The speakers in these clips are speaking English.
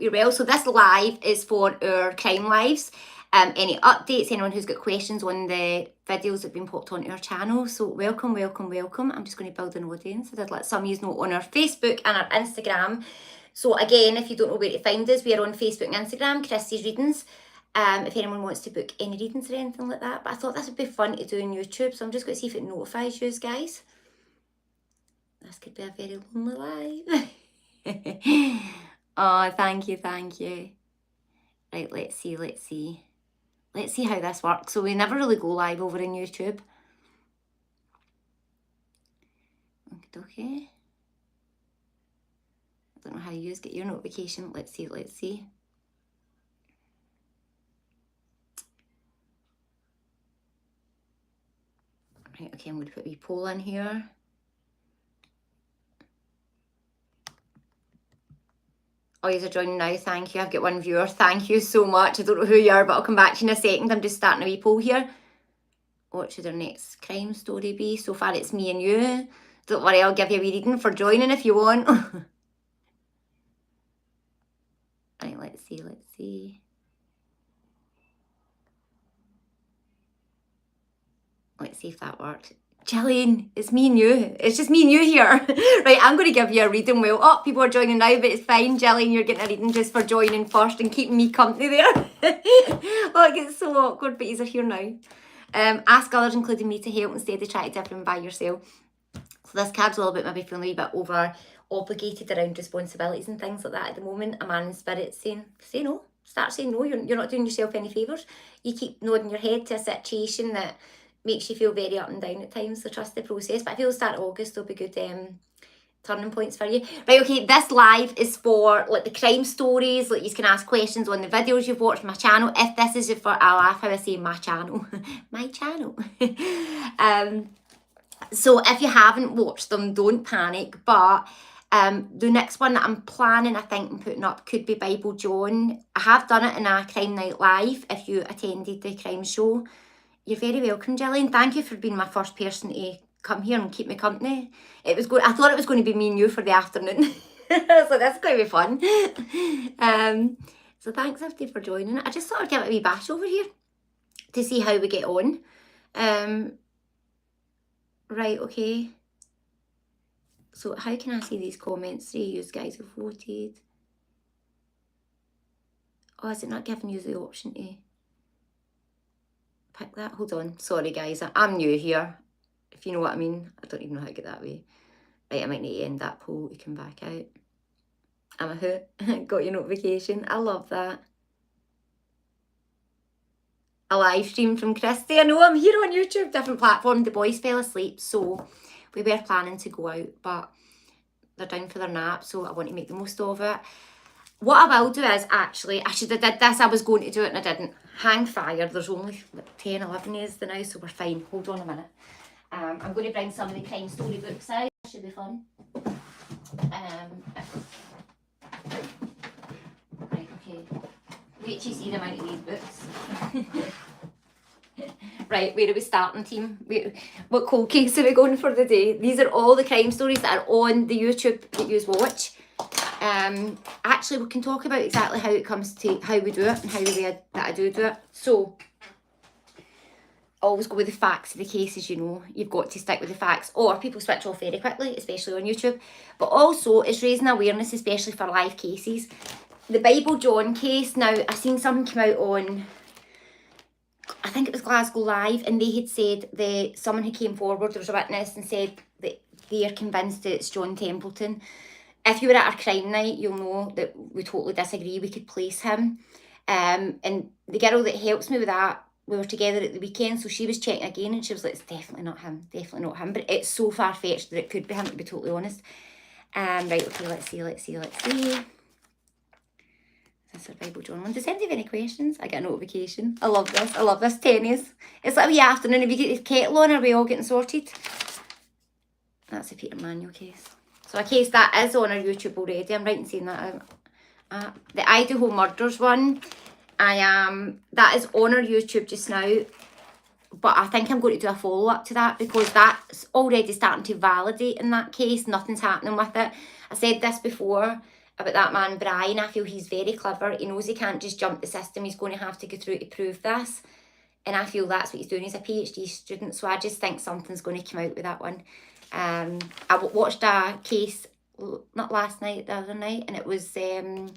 hope you're well. So this live is for our crime lives. Any updates, anyone who's got questions on the videos that have been popped onto our channel. So welcome, welcome, welcome. I'm just going to build an audience. I did let some of you know on our Facebook and our Instagram. So again, if you don't know where to find us, we are on Facebook and Instagram, Christy's Readings. If anyone wants to book any readings or anything like that. But I thought this would be fun to do on YouTube. So I'm just going to see if it notifies you guys. This could be a very lonely live. Oh, thank you, thank you. Right, let's see. Let's see how this works. So we never really go live over on YouTube. Okay. I don't know how you get your notification. Let's see. Right, okay, I'm going to put a wee poll in here. Oh, you're joining now. Thank you. I've got one viewer. Thank you so much. I don't know who you are, but I'll come back to you in a second. I'm just starting a wee poll here. What should our next crime story be? So far, it's me and you. Don't worry, I'll give you a wee reading for joining if you want. Right, let's see. Let's see if that worked. Gillian, it's me and you. It's just me and you here. Right, I'm going to give you a reading. Well, oh, people are joining now, but it's fine. Gillian, you're getting a reading just for joining first and keeping me company there. Oh, it gets so awkward, but you're here now. Ask others, including me, to help instead of trying to do everything by yourself. So this card's all about maybe feeling a wee bit over obligated around responsibilities and things like that at the moment. A man in spirit saying, say no. Start saying no. You're not doing yourself any favours. You keep nodding your head to a situation that makes you feel very up and down at times, so trust the process. But I feel start of August will be good turning points for you. Right, okay, this live is for like the crime stories, like you can ask questions on the videos you've watched on my channel. If this is for, I laugh how I say my channel. My channel. So if you haven't watched them, don't panic, but the next one that I'm planning, I think, and putting up could be Bible John. I have done it in a Crime Night Live if you attended the crime show. You're very welcome, Gillian. Thank you for being my first person to come here and keep me company. I thought it was going to be me and you for the afternoon. So that's going to be fun. So thanks, everybody, for joining. I just thought I'd give it a wee bash over here to see how we get on. Right, okay. So how can I see these comments? 3 of you guys have voted. Oh, is it not giving you the option to pick that? Hold on. Sorry, guys. I'm new here, if you know what I mean. I don't even know how to get that way. Right, I might need to end that poll to come back out. I'm a hoot. Got your notification. I love that. A live stream from Christy. I know I'm here on YouTube, different platform. The boys fell asleep, so we were planning to go out, but they're down for their nap, so I want to make the most of it. What I will do is, actually, I should have did this. I was going to do it and I didn't. Hang fire. There's only like 10, 11 years now, so we're fine. Hold on a minute. I'm going to bring some of the crime story books out. That should be fun. Right, okay. Wait till you see the amount of these books. Right, where are we starting, team? What cold case are we going for the day? These are all the crime stories that are on the YouTube that you watch. Actually, we can talk about exactly how it comes to how we do it and how the way that I do it. So, always go with the facts of the cases, you know. You've got to stick with the facts, or people switch off very quickly, especially on YouTube. But also, it's raising awareness, especially for live cases. The Bible John case, now, I seen something come out on, I think it was Glasgow Live, and they had said someone who came forward, there was a witness, and said that they are convinced that it's John Templeton. If you were at our crime night, you'll know that we totally disagree. We could place him. And the girl that helps me with that, we were together at the weekend, so she was checking again, and she was like, it's definitely not him. But it's so far-fetched that it could be him, to be totally honest. Right, okay, let's see. This is Bible John one. Does anybody have any questions? I get a notification. I love this tennis. It's like a wee afternoon. If you get the kettle on, are we all getting sorted? That's a Peter Manuel case. So a case that is on our YouTube already. I'm right in saying that. The Idaho murders one. That is on our YouTube just now. But I think I'm going to do a follow-up to that, because that's already starting to validate in that case. Nothing's happening with it. I said this before. about that man, Brian. I feel he's very clever. He knows he can't just jump the system. He's going to have to go through to prove this. And I feel that's what he's doing. He's a PhD student. So I just think something's going to come out with that one. I watched a case, not last night, the other night. And it was the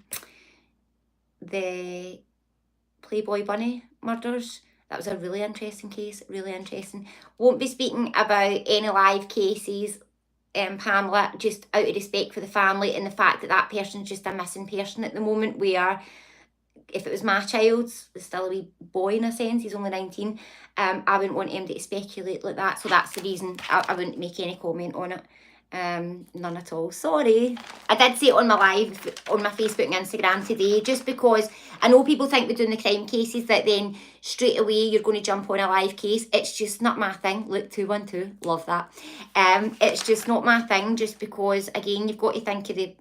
Playboy Bunny murders. That was a really interesting case. Really interesting. Won't be speaking about any live cases, Pamela, just out of respect for the family and the fact that that person's just a missing person at the moment, where if it was my child, still a wee boy in a sense, he's only 19, I wouldn't want him to speculate like that. So that's the reason I wouldn't make any comment on it. None at all. Sorry. I did say it on my live, on my Facebook and Instagram today, just because I know people think we're doing the crime cases that then straight away you're going to jump on a live case. It's just not my thing. Look, 212, love that. It's just not my thing, just because, again, you've got to think of the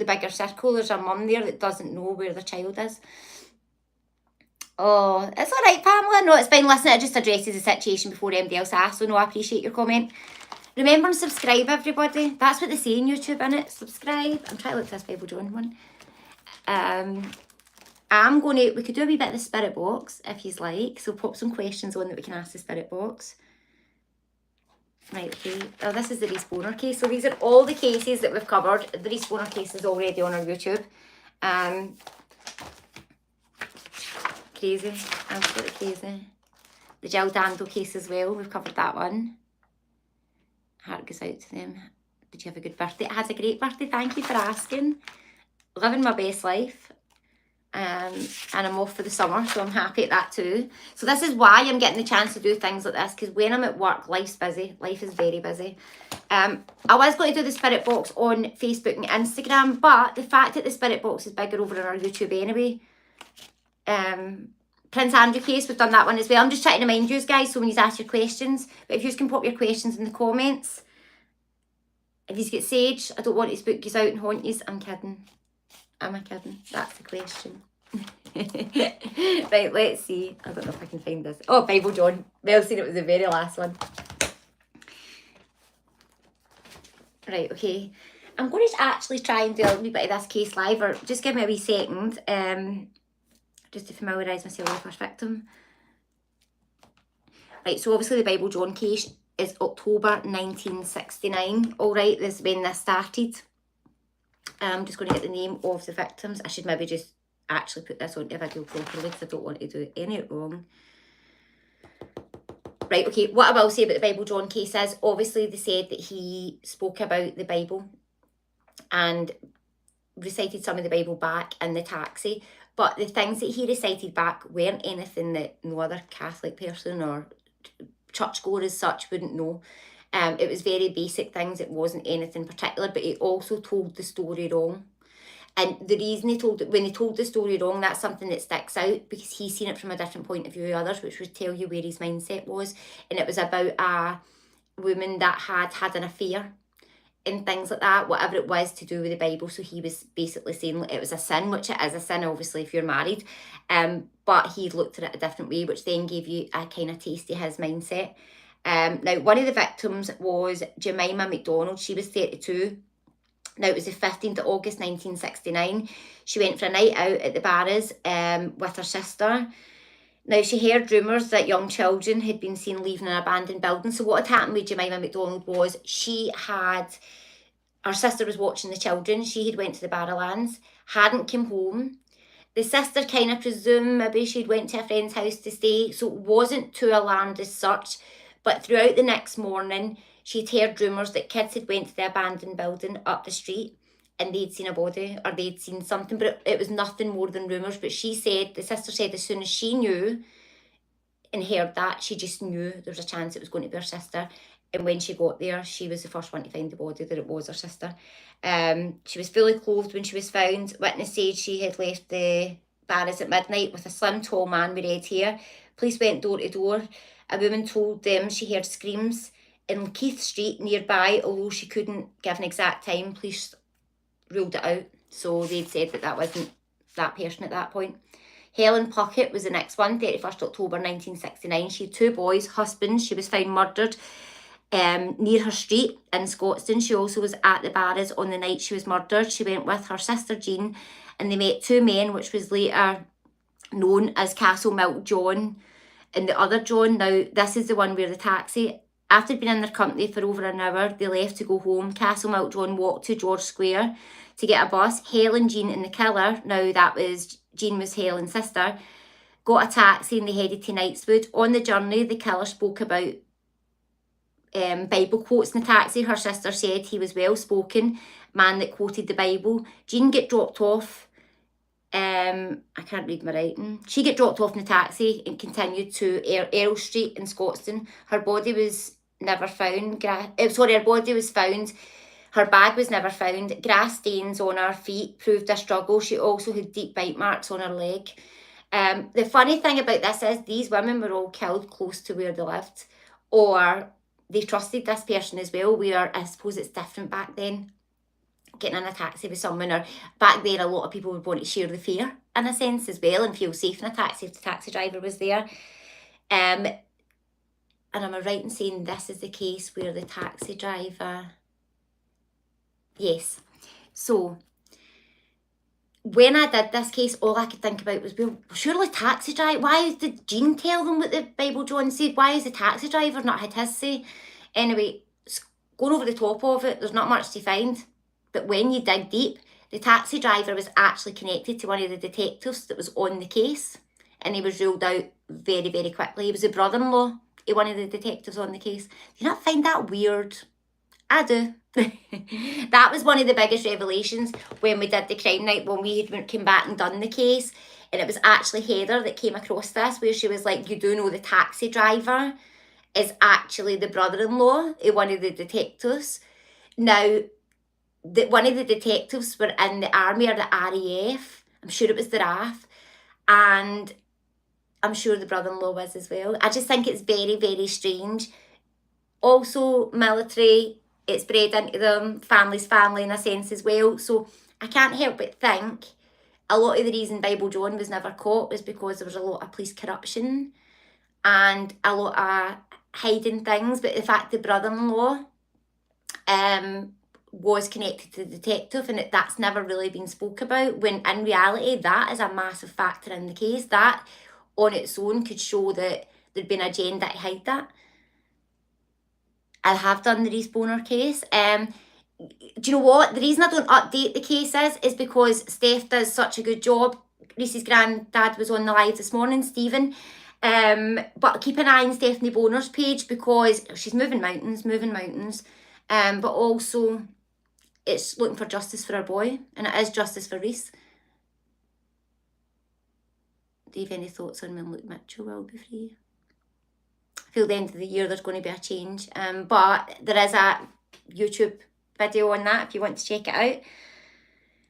bigger circle. There's a mum there that doesn't know where their child is. Oh, it's all right, Pamela. No, it's fine. Listen, it just addresses the situation before anybody else asks. So no, I appreciate your comment. Remember and subscribe, everybody. That's what they say in YouTube, innit? Subscribe. I'm trying to look at this Bible John one. I'm going to, we could do a wee bit of the spirit box, if you'd like. So pop some questions on that we can ask the spirit box. Right, okay. Oh, this is the respawner case. So these are all the cases that we've covered. The respawner case is already on our YouTube. Crazy. Absolutely crazy. The Jill Dando case as well. We've covered that one. Heart goes out to them. Did you have a good birthday? I had a great birthday. Thank you for asking. Living my best life. And I'm off for the summer, so I'm happy at that too. So this is why I'm getting the chance to do things like this, because when I'm at work, life's busy. Life is very busy. I was going to do the spirit box on Facebook and Instagram, but the fact that the spirit box is bigger over on our YouTube anyway. Prince Andrew case, we've done that one as well. I'm just trying to remind you guys, so when you ask your questions, but if you can pop your questions in the comments. If you get sage, I don't want to spook you out and haunt you. I'm kidding. Am I kidding? That's the question. Right, let's see. I don't know if I can find this. Oh, Bible John. Well seen, it was the very last one. Right, okay. I'm going to actually try and do a wee bit of this case live, or just give me a wee second. Just to familiarise myself with the first victim. Right, so obviously the Bible John case is October 1969. All right, this is when this started. I'm just going to get the name of the victims. I should maybe just actually put this onto a video properly, because I don't want to do any wrong. Right, okay, what I will say about the Bible John case is, obviously they said that he spoke about the Bible and recited some of the Bible back in the taxi. But the things that he recited back weren't anything that no other Catholic person or churchgoer as such wouldn't know. It was very basic things. It wasn't anything particular, but he also told the story wrong. And the reason when he told the story wrong, that's something that sticks out, because he's seen it from a different point of view to others, which would tell you where his mindset was. And it was about a woman that had an affair and things like that, whatever it was to do with the Bible. So he was basically saying it was a sin, which it is a sin, obviously, if you're married. But he looked at it a different way, which then gave you a kind of taste of his mindset. Now, one of the victims was Jemima McDonald. She was 32. Now, it was the 15th of August 1969. She went for a night out at the Barras with her sister. Now, she heard rumours that young children had been seen leaving an abandoned building. So what had happened with Jemima McDonald was her sister was watching the children. She had went to the Barrowlands, hadn't come home. The sister kind of presumed maybe she'd went to a friend's house to stay, so it wasn't too alarmed as such. But throughout the next morning, she'd heard rumours that kids had went to the abandoned building up the street and they'd seen a body or they'd seen something, but it was nothing more than rumours. But the sister said as soon as she knew and heard that, she just knew there was a chance it was going to be her sister. And when she got there, she was the first one to find the body, that it was her sister. She was fully clothed when she was found. Witness said she had left the Barras at midnight with a slim, tall man with red hair. Police went door to door. A woman told them she heard screams in Keith Street nearby, although she couldn't give an exact time. Police ruled it out. So they'd said that wasn't that person at that point. Helen Puckett was the next one, 31st October 1969. She had 2 boys, husbands. She was found murdered near her street in Scotstoun. She also was at the Barras on the night she was murdered. She went with her sister Jean and they met two men, which was later known as Castle Milk John and the other John. Now, this is the one where the taxi, after being in their company for over an hour, they left to go home. Castle Milk John walked to George Square to get a bus. Helen, Jean and the killer, now that was, Jean was Helen's sister, got a taxi and they headed to Knightswood. On the journey, the killer spoke about Bible quotes in the taxi. Her sister said he was well-spoken, man that quoted the Bible. Jean get dropped off. I can't read my writing. She get dropped off in the taxi and continued to Earl Street in Scotstoun. Her body was never found. Her body was found. Her bag was never found. Grass stains on her feet proved a struggle. She also had deep bite marks on her leg. The funny thing about this is these women were all killed close to where they lived, or they trusted this person as well, where I suppose it's different back then. Getting in a taxi with someone, or back then a lot of people would want to share the fare in a sense as well and feel safe in a taxi if the taxi driver was there. And am I right in saying this is the case where the taxi driver... Yes. So when I did this case, all I could think about was, well, surely taxi driver, why did Jean tell them what the Bible John said? Why is the taxi driver not had his say? Anyway, going over the top of it, there's not much to find. But when you dig deep, the taxi driver was actually connected to one of the detectives that was on the case. And he was ruled out very, very quickly. He was the brother-in-law of one of the detectives on the case. Do you not find that weird? I do. That was one of the biggest revelations when we did the crime night, when we had came back and done the case. And it was actually Heather that came across this, where she was like, you do know the taxi driver is actually the brother-in-law of one of the detectives. Now, one of the detectives were in the army or the RAF. I'm sure it was the RAF. And I'm sure the brother-in-law was as well. I just think it's very, very strange. Also, military, it's bred into them. Family's family in a sense as well. So I can't help but think a lot of the reason Bible John was never caught was because there was a lot of police corruption and a lot of hiding things. But the fact the brother-in-law was connected to the detective and that's never really been spoke about, when in reality that is a massive factor in the case. That on its own could show that there'd been an agenda to hide that. I have done the Reese Boner case. Do you know what? The reason I don't update the case is because Steph does such a good job. Reese's granddad was on the live this morning, Stephen. But keep an eye on Stephanie Boner's page because she's moving mountains. But also it's looking for justice for her boy, and it is justice for Reese. Do you have any thoughts on when Luke Mitchell will be free? I feel the end of the year there's going to be a change. But there is a YouTube video on that if you want to check it out.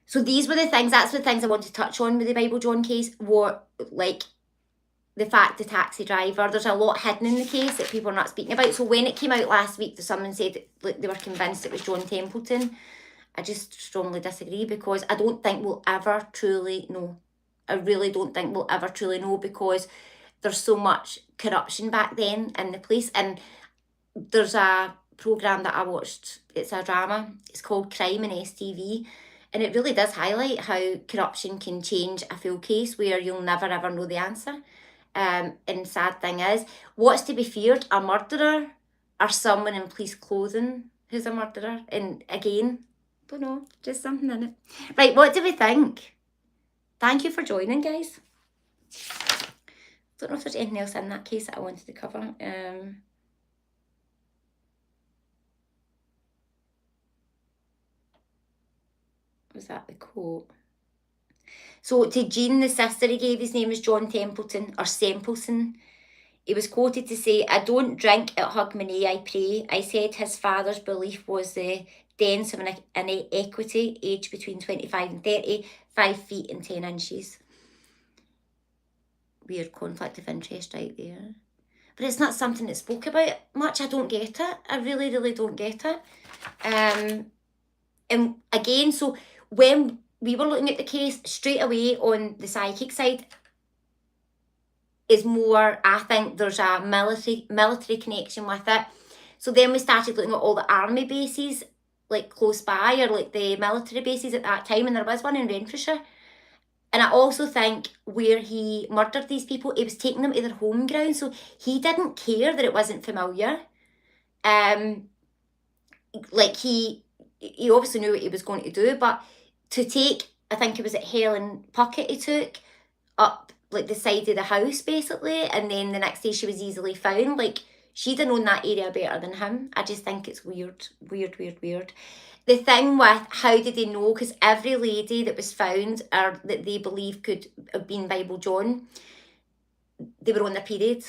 So these were the things, that's the things I want to touch on with the Bible John case, were like the fact the taxi driver, there's a lot hidden in the case that people are not speaking about. So when it came out last week that someone said that they were convinced it was John Templeton, I just strongly disagree because I don't think we'll ever truly know. I really don't think we'll ever truly know because there's so much corruption back then in the police. And there's a programme that I watched, it's a drama, it's called Crime in STV, and it really does highlight how corruption can change a full case where you'll never ever know the answer. And sad thing is, what's to be feared, a murderer or someone in police clothing who's a murderer? And again, don't know, just something in it. Right, what do we think? Thank you for joining, guys. Don't know if there's anything else in that case that I wanted to cover. Was that the quote? So to Jean, the sister he gave, his name was John Templeton, or Sempleson. He was quoted to say, I don't drink at Hogmanay, I pray. I said his father's belief was the dense of an equity, age between 25 and 30, 5 feet and 10 inches. Weird conflict of interest right there. But it's not something that's spoke about much. I don't get it. I really, really don't get it. And again, so when we were looking at the case, straight away on the psychic side is more, I think there's a military connection with it. So then we started looking at all the army bases, like close by, or like the military bases at that time, and there was one in Renfrewshire. And I also think where he murdered these people, he was taking them to their home ground, so he didn't care that it wasn't familiar. Like he obviously knew what he was going to do, but to take, I think it was at Helen Puckett he took up like the side of the house basically, and then the next day she was easily found. Like she'd have known that area better than him. I just think it's weird. The thing with how did they know, because every lady that was found or that they believe could have been Bible John, they were on their period.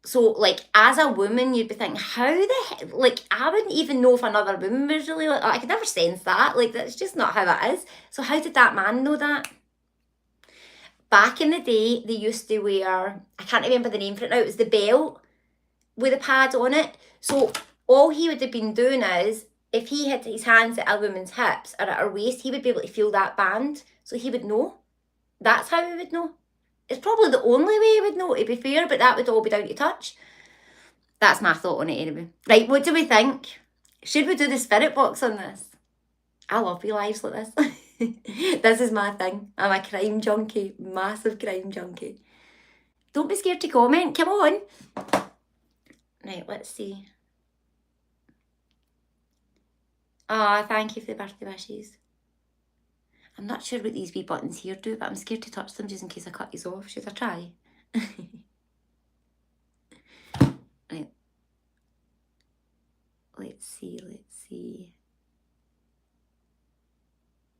So, like, as a woman, you'd be thinking, how the heck, like, I wouldn't even know if another woman was really like that. I could never sense that. Like, that's just not how that is. So how did that man know that? Back in the day, they used to wear, I can't remember the name for it now, it was the belt with a pad on it. So all he would have been doing is, if he had his hands at a woman's hips or at her waist, he would be able to feel that band. So he would know. That's how he would know. It's probably the only way he would know, to be fair, but that would all be down to touch. That's my thought on it anyway. Right, what do we think? Should we do the spirit box on this? I love wee lives like this. This is my thing. I'm a crime junkie. Massive crime junkie. Don't be scared to comment. Come on. Right, let's see. Oh, thank you for the birthday wishes. I'm not sure what these wee buttons here do, but I'm scared to touch them just in case I cut these off. Should I try? Right. Let's see.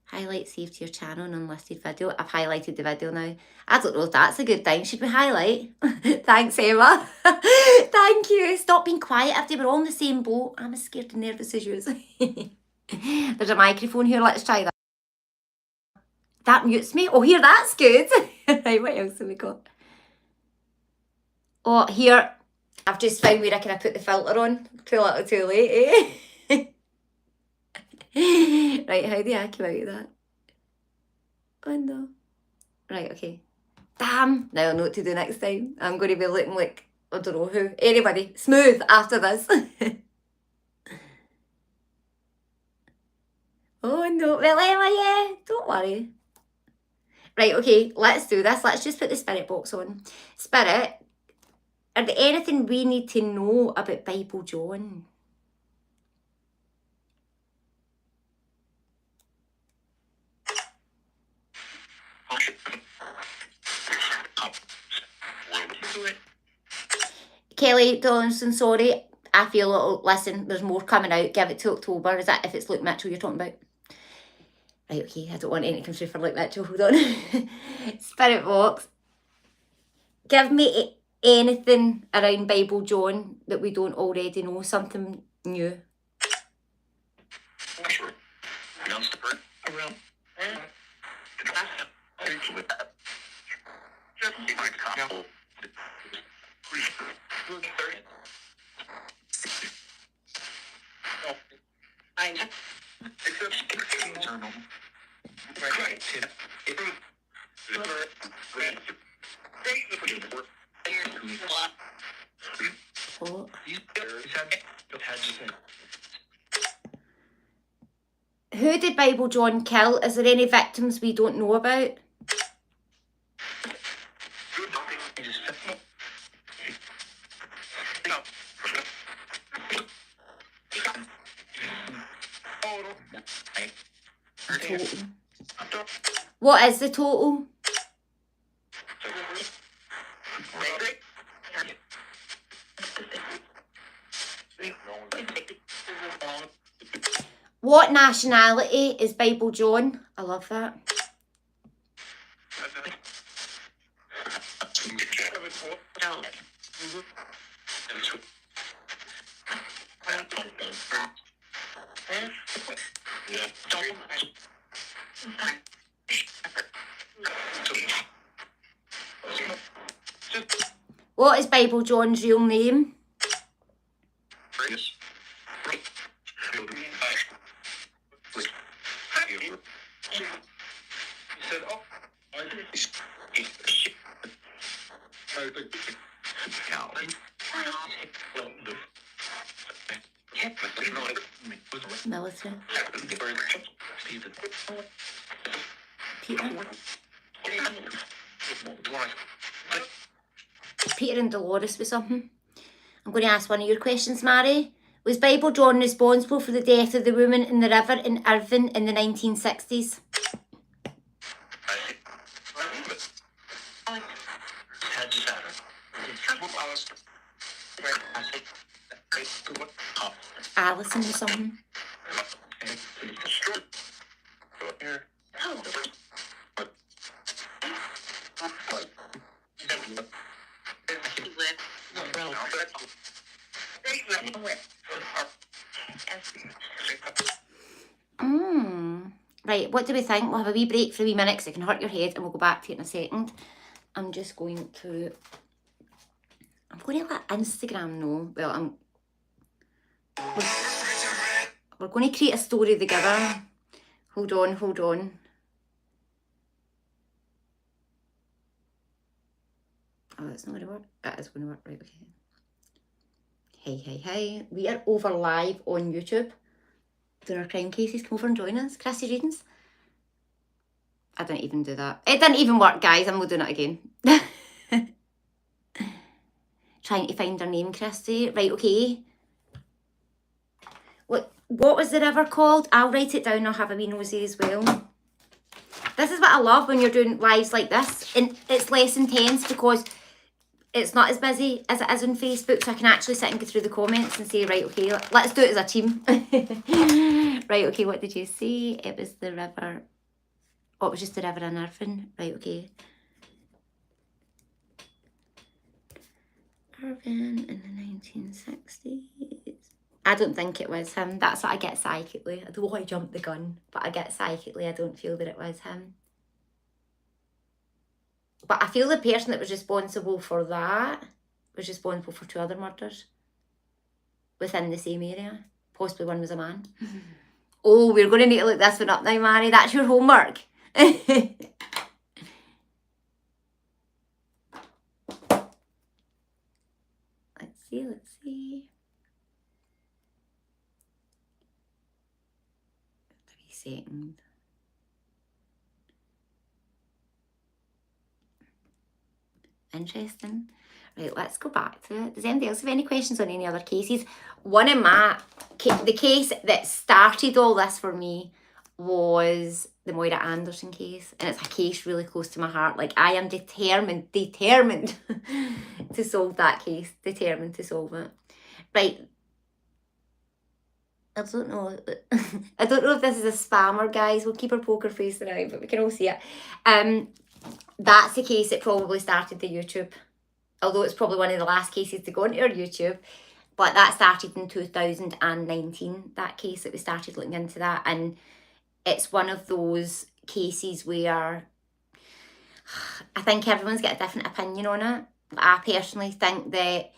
Highlight saved to your channel and unlisted video. I've highlighted the video now. I don't know if that's a good thing. Should we highlight? Thanks, Emma. Thank you. Stop being quiet after we're all in the same boat. I'm as scared and nervous as you. There's a microphone here. Let's try that. That mutes me. Oh, here, that's good. Right, what else have we got? Oh, here, I've just found where I can put the filter on. Too little, too late, eh? Right, how do I come out of that? Oh no. Right, okay. Damn, now I know what to do next time. I'm going to be looking like, I don't know who. Anybody, smooth after this. Oh no, well Emma, yeah, don't worry. Right, okay, let's do this. Let's just put the spirit box on. Spirit, are there anything we need to know about Bible John? Kelly Donaldson, sorry, I feel it'll, listen, there's more coming out. Give it to October. Is that if it's Luke Mitchell you're talking about? Right, okay, I don't want any to come through for Luke Mitchell. Hold on. Spirit box. Give me anything around Bible John that we don't already know. Something new. Oh. Who did Bible John kill? Is there any victims we don't know about? Total. What is the total? What nationality is Bible John? I love that. What is Bible John's real name? through. Peter? Peter and Dolores with something. I'm going to ask one of your questions, Mary. Was Bible John responsible for the death of the woman in the river in Irvine in the 1960s? Alison or something. Right, what do we think? We'll have a wee break for a wee minute because it can hurt your head and we'll go back to it in a second. I'm just going to let Instagram know. Well, we're going to create a story together. Hold on. Oh, it's not going to work. That is going to work, right, okay. Hey. We are over live on YouTube doing our crime cases. Come over and join us. Christy readings. I didn't even do that. It didn't even work, guys. I'm not doing it again. Trying to find her name, Christy. Right, okay. What was the river called? I'll write it down. I'll have a wee nosy as well. This is what I love when you're doing lives like this. And it's less intense because it's not as busy as it is on Facebook. So I can actually sit and go through the comments and say, right, okay, let's do it as a team. Right, okay, what did you say? It was the river. Oh, it was just the river in Irvine. Right, okay. Irvine in the 1960s. I don't think it was him. That's what I get psychically. I don't want to jump the gun, but I get psychically. I don't feel that it was him. But I feel the person that was responsible for that was responsible for 2 other murders within the same area. Possibly one was a man. Oh, we're going to need to look this one up now, Mary. That's your homework. Let's see. Second. Interesting. Right, let's go back to it. Does anybody else have any questions on any other cases? One of the case that started all this for me was the Moira Anderson case, and it's a case really close to my heart. Like, I am determined to solve that case. Determined to solve it. Right. I don't know. I don't know if this is a spammer, guys. We'll keep our poker face around, but we can all see it. That's the case that probably started the YouTube. Although it's probably one of the last cases to go into our YouTube. But that started in 2019, that case that we started looking into that. And it's one of those cases where I think everyone's got a different opinion on it. I personally think that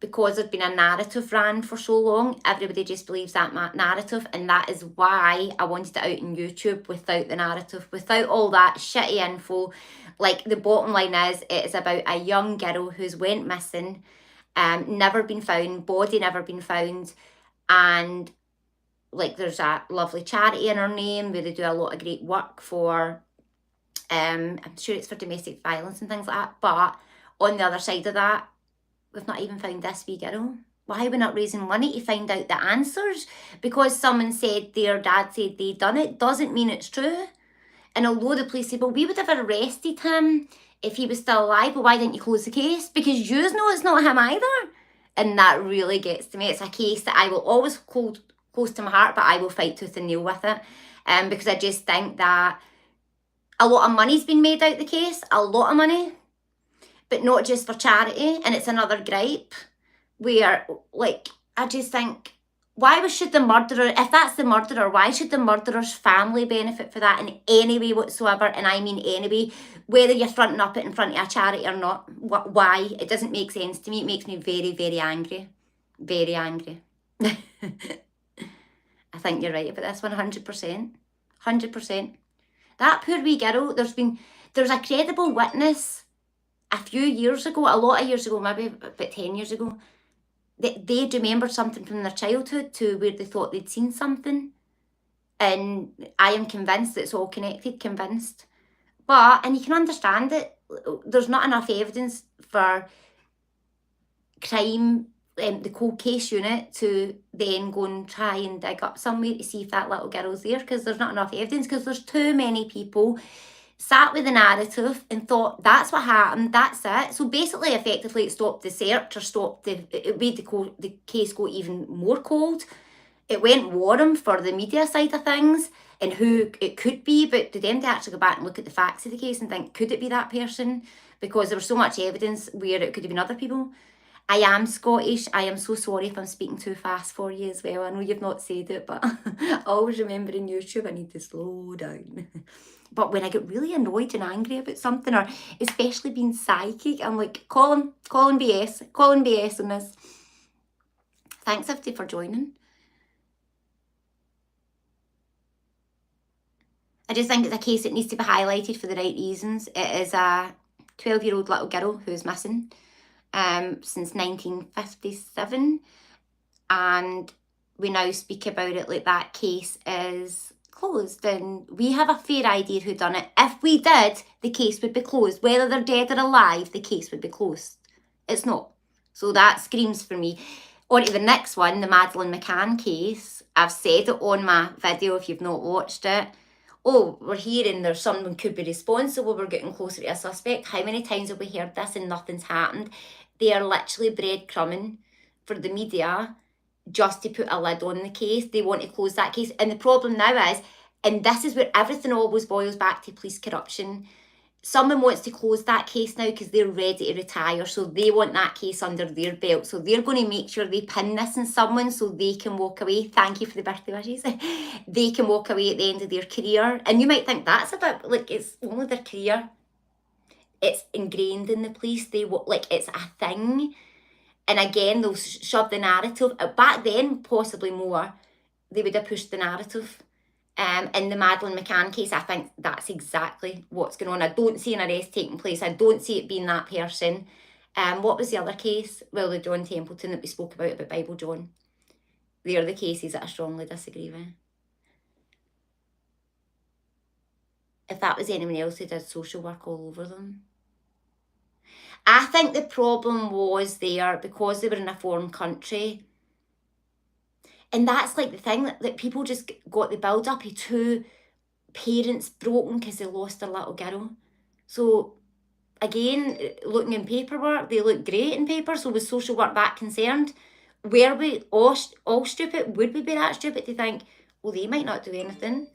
because there's been a narrative ran for so long, everybody just believes that narrative, and that is why I wanted it out on YouTube without the narrative, without all that shitty info. Like, the bottom line is, it is about a young girl who's went missing, never been found, body never been found, and like, there's a lovely charity in her name where they do a lot of great work for, I'm sure it's for domestic violence and things like that, but on the other side of that, we've not even found this wee girl. Why are we not raising money to find out the answers? Because someone said their dad said they done it doesn't mean it's true. And although the police said, well, we would have arrested him if he was still alive, but why didn't you close the case? Because you know it's not him either. And that really gets to me. It's a case that I will always hold close to my heart, but I will fight tooth and nail with it. Because I just think that a lot of money's been made out of the case, a lot of money. But not just for charity, and it's another gripe where, like, I just think, why should the murderer, if that's the murderer, why should the murderer's family benefit for that in any way whatsoever? And I mean any way, whether you're fronting up it in front of a charity or not. Why? It doesn't make sense to me. It makes me very, very angry. Very angry. I think you're right about this 100%. 100%. That poor wee girl, there's a credible witness a few years ago, a lot of years ago, maybe about 10 years ago, they'd remembered something from their childhood to where they thought they'd seen something. And I am convinced it's all connected, convinced. But, and you can understand it, there's not enough evidence for crime, the cold case unit, to then go and try and dig up somewhere to see if that little girl's there, because there's not enough evidence, because there's too many people sat with the narrative and thought that's what happened, that's it. So basically, effectively, it stopped the search, or it made the case go even more cold. It went warm for the media side of things and who it could be, but to them to actually go back and look at the facts of the case and think, could it be that person? Because there was so much evidence where it could have been other people. I am Scottish. I am so sorry if I'm speaking too fast for you as well. I know you've not said it, but I always remember in YouTube I need to slow down. But when I get really annoyed and angry about something, or especially being psychic, I'm like, calling BS on this. Thanks, everybody, for joining. I just think it's a case that needs to be highlighted for the right reasons. It is a 12-year-old little girl who is missing since 1957, and we now speak about it like that case is closed, and we have a fair idea who done it. If we did, the case would be closed. Whether they're dead or alive, the case would be closed. It's not. So that screams for me. On to the next one, the Madeleine McCann case. I've said it on my video if you've not watched it. Oh, we're hearing there's someone could be responsible, we're getting closer to a suspect. How many times have we heard this and nothing's happened? They are literally breadcrumbing for the media just to put a lid on the case. They want to close that case. And the problem now is, and this is where everything always boils back to police corruption, someone wants to close that case now because they're ready to retire. So they want that case under their belt. So they're going to make sure they pin this on someone so they can walk away. Thank you for the birthday wishes. They can walk away at the end of their career. And you might think that's a bit like it's only their career. It's ingrained in the police. It's a thing. And again, they'll shove the narrative. Back then, possibly more, they would have pushed the narrative. In the Madeleine McCann case, I think that's exactly what's going on. I don't see an arrest taking place. I don't see it being that person. What was the other case? Well, the John Templeton that we spoke about Bible John. They are the cases that I strongly disagree with. If that was anyone else who did social work all over them. I think the problem was there because they were in a foreign country. And that's like the thing that people just got the build up of two parents broken because they lost their little girl. So again, looking in paperwork, they look great in paper. So was social work that concerned? Were we all stupid? Would we be that stupid to think, well, they might not do anything?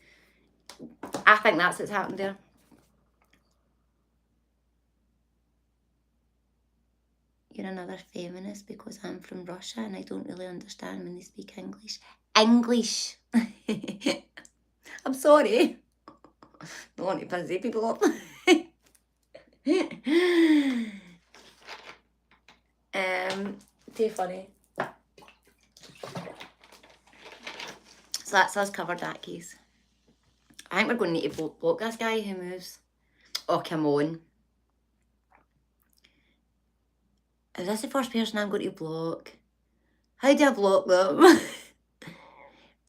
I think that's what's happened there. You're another feminist because I'm from Russia and I don't really understand when they speak English. English. I'm sorry. Don't want to piss people off. Too funny. So that's us covered that case. I think we're going to need to block this guy who moves. Oh, come on. Is this the first person I'm going to block? How do I block them?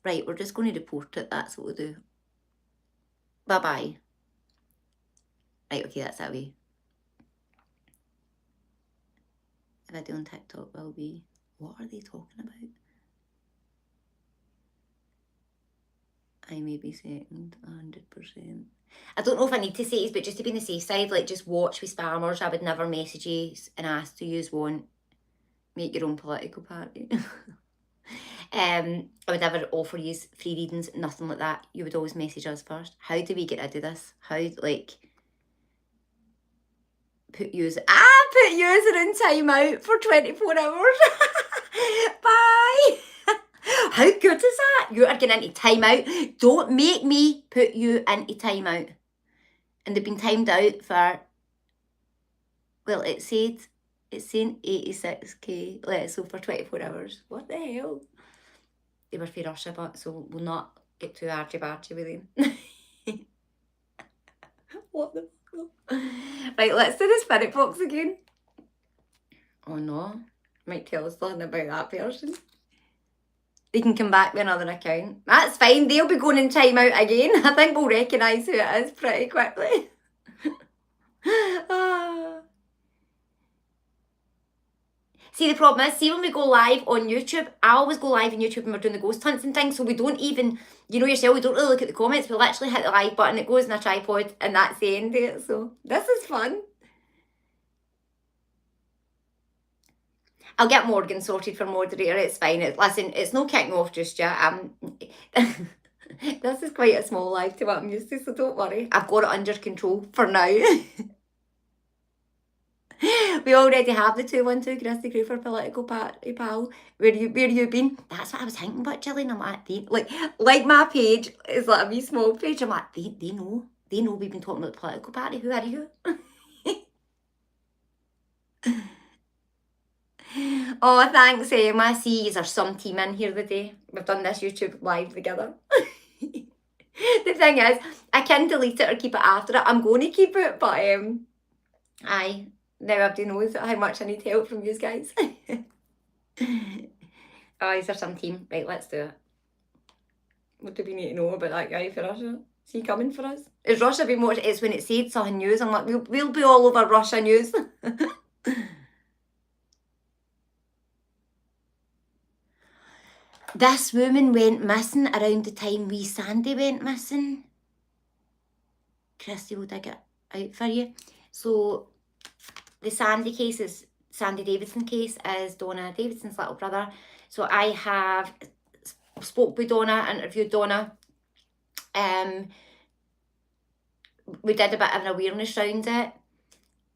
Right, we're just going to report it. That's what we'll do. Bye-bye. Right, okay, that's that way. The video on TikTok will be... What are they talking about? I may be second, 100%. I don't know if I need to say it, but just to be on the safe side, like just watch with spammers. I would never message you and ask to use one. Make your own political party. I would never offer you free readings, nothing like that. You would always message us first. How do we get rid of this? How, like, put user in timeout for 24 hours. Bye. How good is that? You are getting into timeout. Don't make me put you into timeout. And they've been timed out for, well, it's saying 86k, so for 24 hours. What the hell? They were for Russia, but so we'll not get too argy-bargy with them. What the fuck? Right, let's do the spirit box again. Oh no. Might tell us something about that person. They can come back with another account. That's fine. They'll be going in time out again. I think we'll recognise who it is pretty quickly. See, the problem is, see when we go live on YouTube, I always go live on YouTube when we're doing the ghost hunts and things, so we don't even, you know yourself, we don't really look at the comments. We literally hit the live button, it goes in a tripod, and that's the end of it. So this is fun. I'll get Morgan sorted for moderator. It's fine. Listen, it's no kicking off just yet. This is quite a small live to what I'm used to, so don't worry. I've got it under control for now. We already have the 212 Christy Crew for political party pal. Where you been? That's what I was thinking about, Gillian. I'm like my page is like a wee small page. I'm like, they know we've been talking about the political party. Who are you? Oh, thanks, Emma. See, there's some team in here today. We've done this YouTube live together. The thing is, I can delete it or keep it after it. I'm going to keep it, but aye, now everybody knows how much I need help from you guys. Oh, is there some team? Right, let's do it. What do we need to know about that guy for Russia? Is he coming for us? Is Russia being watched? It's when it said something news. I'm like, we'll be all over Russia news. This woman went missing around the time wee Sandy went missing. Christy will dig it out for you. So the Sandy case is, Sandy Davidson case is Donna Davidson's little brother. So I have spoke with Donna, interviewed Donna. We did a bit of an awareness around it.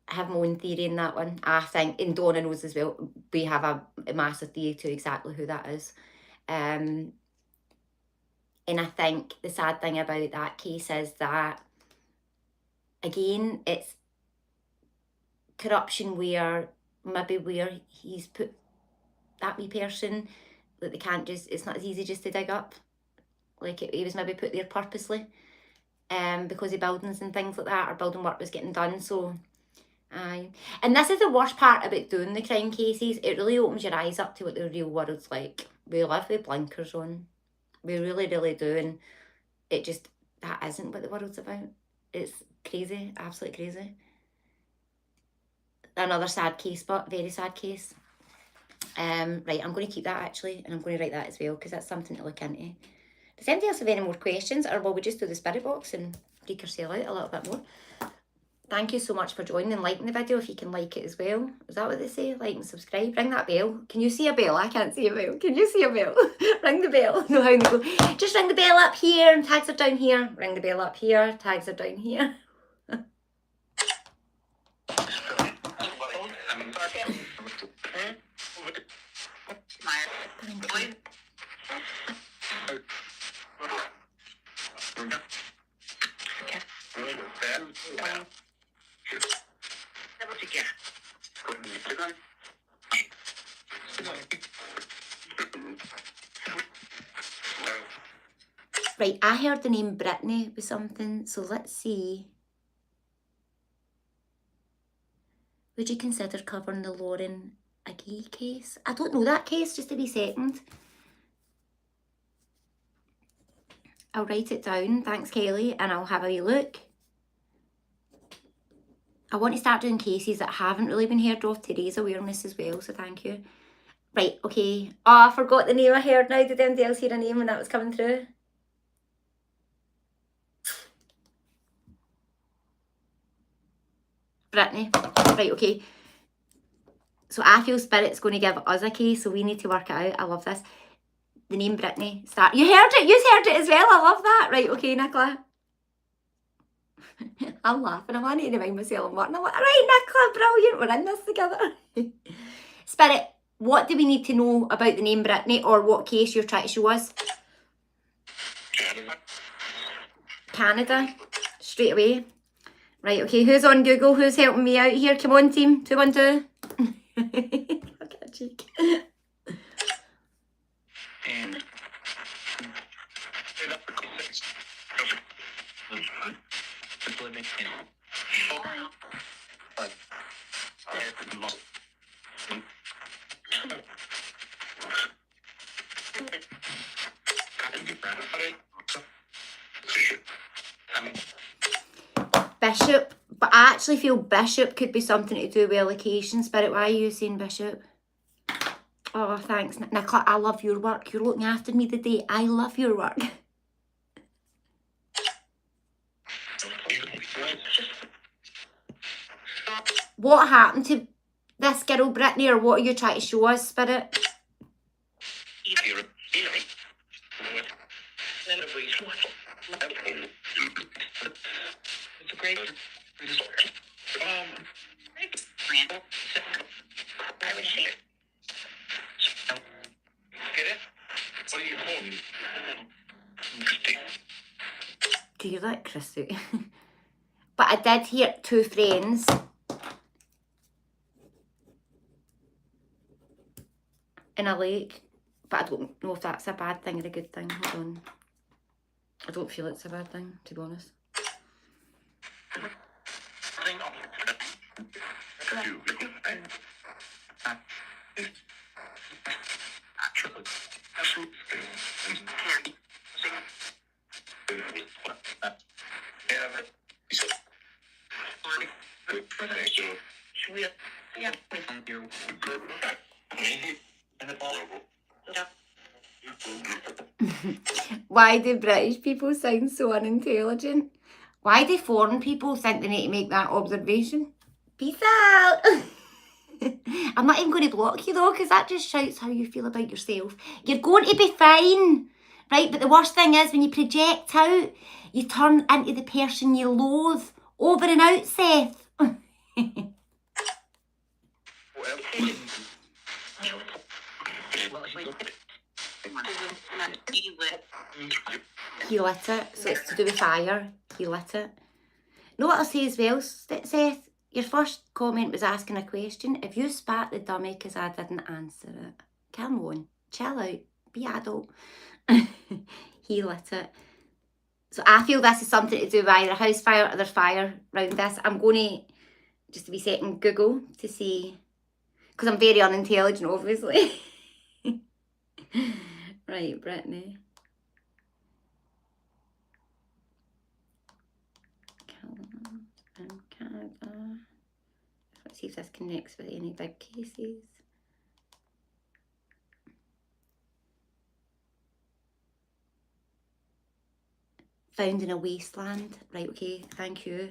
I have my own theory in that one. I think, and Donna knows as well, we have a massive theory to exactly who that is. And I think the sad thing about that case is that, again, it's corruption where he's put that wee person that they can't just, it's not as easy just to dig up. Like he was maybe put there purposely because of buildings and things like that, or building work was getting done. So aye. And this is the worst part about doing the crime cases. It really opens your eyes up to what the real world's like. We live with blinkers on. We really, really do. And it just, that isn't what the world's about. It's crazy, absolutely crazy. Another sad case, but very sad case. Right, I'm going to keep that actually, and I'm going to write that as well, because that's something to look into. Does anybody else have any more questions, or will we just do the spirit box and freak yourself out a little bit more? Thank you so much for joining and liking the video, if you can like it as well. Is that what they say? Like and subscribe. Ring that bell. Can you see a bell? I can't see a bell. Can you see a bell? Ring the bell. No, how they go. Just ring the bell up here and tags are down here. Ring the bell up here. Tags are down here. Right, I heard the name Brittany with something, so let's see. Would you consider covering the Lauren Agee case? I don't know that case, just a wee second. I'll write it down, thanks Kelly, and I'll have a wee look. I want to start doing cases that haven't really been heard of to raise awareness as well, so thank you. Right, okay. Oh, I forgot the name I heard now. Did anybody else hear a name when that was coming through? Brittany. Right, okay. So I feel Spirit's going to give us a case, so we need to work it out. I love this. The name Brittany. Start. You heard it. You heard it as well. I love that. Right, okay, Nicola. I'm laughing. I want to remind myself I'm working. I'm like, all right, Nicola, brilliant. We're in this together. Spirit, what do we need to know about the name Brittany, or what case you're trying to show us? Canada. Straight away. Right, okay, who's on Google? Who's helping me out here? Come on, team. 212. Look at that cheek. actually feel Bishop could be something to do with location. Spirit, why are you saying Bishop? Oh, thanks. Nicola, I love your work. You're looking after me today. I love your work. What happened to this girl, Brittany, or what are you trying to show us, Spirit? Do you like Christy? But I did hear 2 friends in a lake, but I don't know if that's a bad thing or a good thing. Hold on. I don't feel it's a bad thing, to be honest. Why do British people sound so unintelligent? Why do foreign people think they need to make that observation? Peace out! I'm not even going to block you though, because that just shouts how you feel about yourself. You're going to be fine, right? But the worst thing is when you project out, you turn into the person you loathe. Over and out, Seth. He lit it, so it's to do with fire. He lit it. Know what I'll say as well, Seth? Your first comment was asking a question. If you spat the dummy because I didn't answer it, come on, chill out, be adult. He lit it. So I feel this is something to do with either a house fire or there's fire around this. I'm going to, just to be setting Google to see, because I'm very unintelligent, obviously. Right, Brittany. Canada. Let's see if this connects with any big cases. Found in a wasteland. Right, okay, thank you.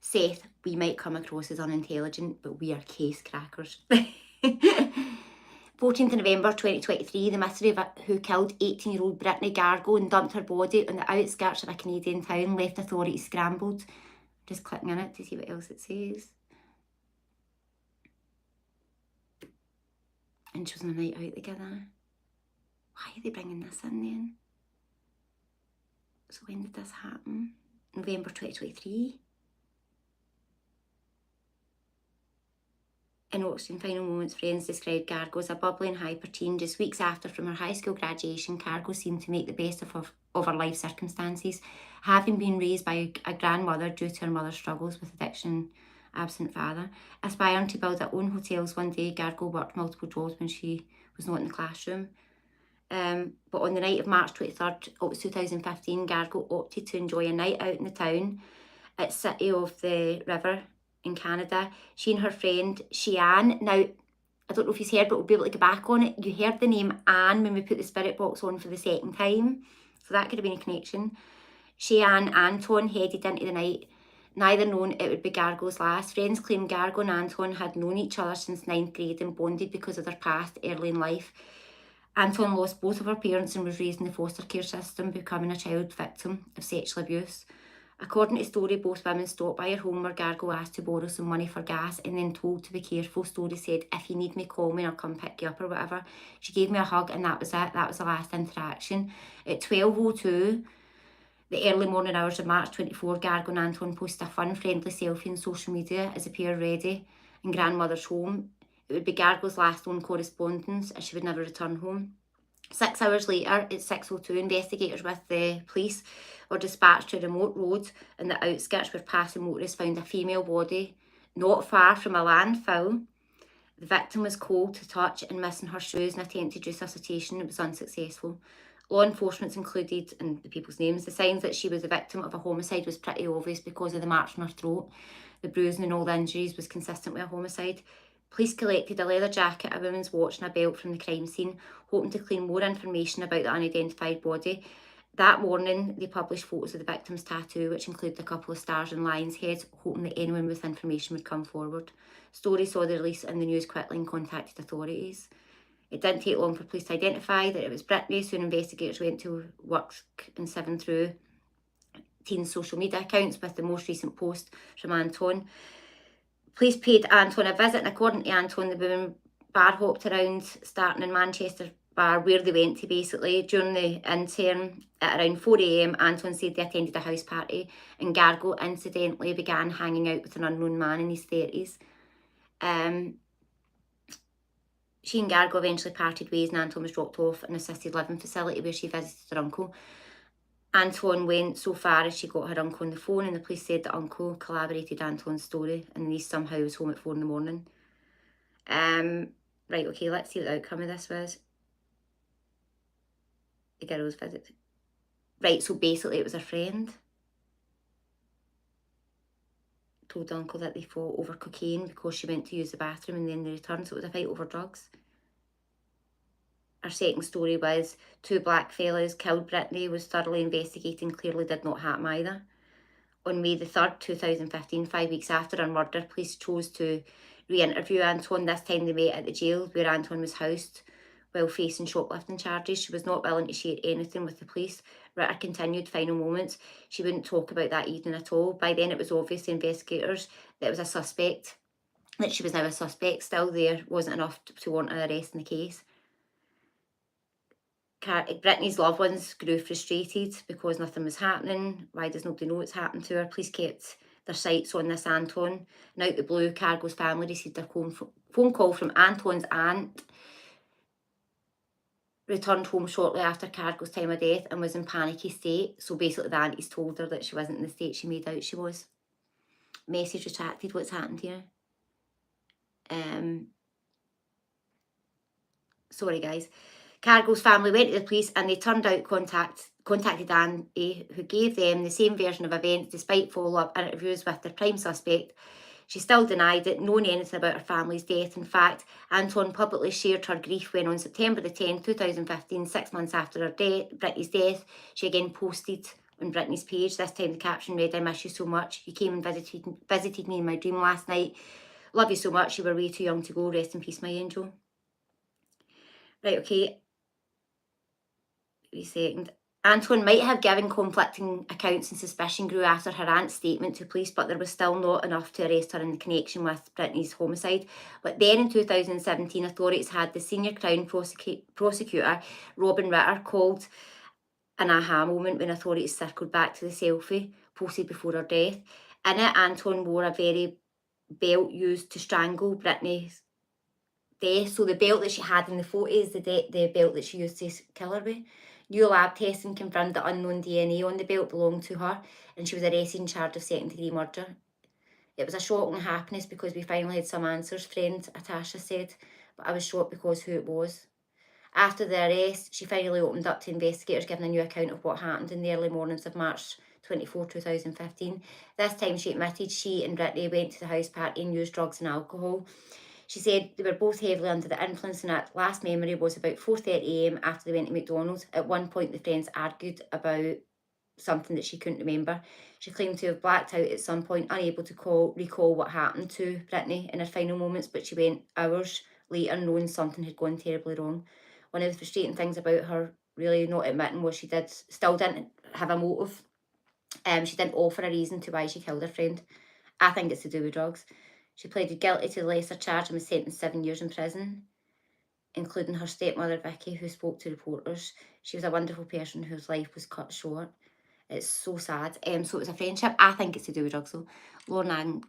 Seth, we might come across as unintelligent, but we are case crackers. 14th of November 2023, the mystery of who killed 18-year-old Brittany Gargol and dumped her body on the outskirts of a Canadian town left authorities scrambled. Just clicking in it to see what else it says. And choosing a night out together. Why are they bringing this in then? So when did this happen? November 2023. In Oxygen Final Moments, friends described Gargol as a bubbly and hyper teen. Just weeks after from her high school graduation, Gargol seemed to make the best of her life circumstances, having been raised by a grandmother due to her mother's struggles with addiction and absent father. Aspiring to build her own hotels one day, Gargol worked multiple jobs when she was not in the classroom. But on the night of March 23rd, 2015, Gargol opted to enjoy a night out in the town at City of the River in Canada. She and her friend, Sheann, now, I don't know if you've heard, but we'll be able to go back on it. You heard the name Anne when we put the spirit box on for the second time. So that could have been a connection. Sheann Anton headed into the night. Neither known it would be Gargol's last. Friends claim Gargol and Anton had known each other since 9th grade and bonded because of their past early in life. Anton lost both of her parents and was raised in the foster care system, becoming a child victim of sexual abuse. According to story, both women stopped by her home where Gargol asked to borrow some money for gas and then told to be careful. Story said, if you need me, call me, I'll come pick you up or whatever. She gave me a hug and that was it. That was the last interaction. At 12:02, the early morning hours of March 24, Gargol and Anton posted a fun, friendly selfie on social media as a pair ready in grandmother's home. It would be Gargol's last known correspondence as she would never return home. 6 hours later, at 6:02, investigators with the police were dispatched to a remote road in the outskirts where passing motorists found a female body not far from a landfill The victim was cold to touch and missing her shoes and attempted resuscitation. It was unsuccessful. Law enforcement's included in the people's names. The signs that she was the victim of a homicide was pretty obvious because of the marks on her throat. The bruising and all the injuries was consistent with a homicide. Police collected a leather jacket, a woman's watch and a belt from the crime scene, hoping to glean more information about the unidentified body. That morning, they published photos of the victim's tattoo, which included a couple of stars and lions' heads, hoping that anyone with information would come forward. Stories saw the release in the news quickly and contacted authorities. It didn't take long for police to identify that it was Brittany. Soon investigators went to work and sieving through teen social media accounts with the most recent post from Anton. Police paid Anton a visit, and according to Anton, the women bar hopped around, starting in Manchester bar where they went to basically. During the intern at around 4 a.m, Anton said they attended a house party and Gargol incidentally began hanging out with an unknown man in his 30s. She and Gargol eventually parted ways and Anton was dropped off an assisted living facility where she visited her uncle. Anton went so far as she got her uncle on the phone, and the police said that uncle corroborated Anton's story and he somehow was home at 4 in the morning. Right, okay, let's see what the outcome of this was. The girl's visit. Right, so basically it was a friend told the uncle that they fought over cocaine because she went to use the bathroom and then they returned, so it was a fight over drugs. Our second story was 2 black fellas killed Brittany, was thoroughly investigated and clearly did not happen either. On May the 3rd, 2015, 5 weeks after her murder, police chose to re-interview Anton. This time they met at the jail where Anton was housed while facing shoplifting charges. She was not willing to share anything with the police. Ritter continued final moments. She wouldn't talk about that evening at all. By then it was obvious to investigators that it was a suspect, that she was now a suspect. Still, there wasn't enough to warrant an arrest in the case. Brittany's loved ones grew frustrated because nothing was happening. Why does nobody know what's happened to her? Police kept their sights on this Anton. And out the blue, Gargol's family received a phone call from Anton's aunt, returned home shortly after Gargol's time of death and was in panicky state. So basically the aunties told her that she wasn't in the state she made out she was. Message retracted. What's happened here? Sorry guys. Gargol's family went to the police and they turned out contacted Annie, who gave them the same version of events despite follow-up interviews with their prime suspect. She still denied it, knowing anything about her family's death. In fact, Anton publicly shared her grief when on September the 10th, 2015, 6 months after her Brittany's death, she again posted on Brittany's page. This time the caption read, "I miss you so much. You came and visited me in my dream last night. Love you so much. You were way too young to go. Rest in peace, my angel." Right, okay. Wait a second. Anton might have given conflicting accounts and suspicion grew after her aunt's statement to police, but there was still not enough to arrest her in the connection with Brittany's homicide. But then in 2017, authorities had the senior Crown prosecutor, Robin Ritter, called an aha moment when authorities circled back to the selfie posted before her death. In it, Anton wore a very belt used to strangle Brittany's death. So the belt that she had in the photo is the belt that she used to kill her with. New lab testing confirmed that unknown DNA on the belt belonged to her, and she was arrested and charged of second-degree murder. It was a shocking happiness because we finally had some answers, friend Atasha said, but I was shocked because who it was. After the arrest, she finally opened up to investigators, giving a new account of what happened in the early mornings of March 24, 2015. This time she admitted she and Brittany went to the house party and used drugs and alcohol. She said they were both heavily under the influence, and her last memory was about 4:30 a.m. after they went to McDonald's. At one point, the friends argued about something that she couldn't remember. She claimed to have blacked out at some point, unable to recall what happened to Brittany in her final moments, but she went hours later knowing something had gone terribly wrong. One of the frustrating things about her really not admitting was she still didn't have a motive. She didn't offer a reason to why she killed her friend. I think it's to do with drugs. She pleaded guilty to the lesser charge and was sentenced 7 years in prison, including her stepmother Vicky, who spoke to reporters. She was a wonderful person whose life was cut short. It's so sad. So it was a friendship. I think it's to do with drugs though. Lauren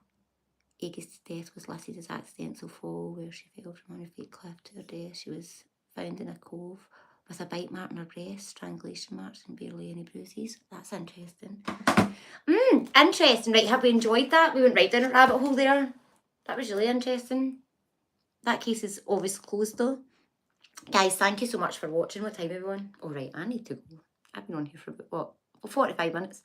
Aegis' death was listed as accidental fall, where she fell from 100 feet cliff to her death. She was found in a cove with a bite mark on her breast, strangulation marks, and barely any bruises. That's interesting. Interesting. Right, have we enjoyed that? We went right down a rabbit hole there. That was really interesting. That case is obviously closed though. Guys, thank you so much for watching. What time everyone? All right, I need to go. I've been on here for about, what, 45 minutes.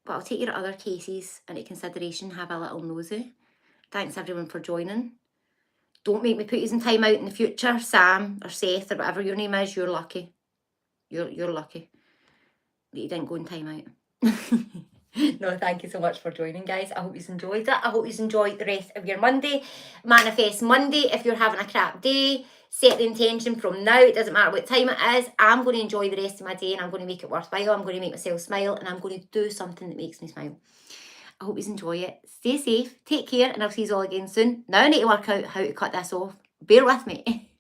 But I'll take your other cases into consideration, have a little nosy. Thanks everyone for joining. Don't make me put you in time out in the future. Sam or Seth or whatever your name is, you're lucky. You're lucky that you didn't go in time out. No, thank you so much for joining, guys. I hope you enjoyed it. I hope you enjoyed the rest of your Monday. Manifest Monday. If you're having a crap day, set the intention from now. It doesn't matter what time it is. I'm going to enjoy the rest of my day and I'm going to make it worthwhile. I'm going to make myself smile and I'm going to do something that makes me smile. I hope you enjoy it. Stay safe, take care, and I'll see you all again soon. Now I need to work out how to cut this off. Bear with me.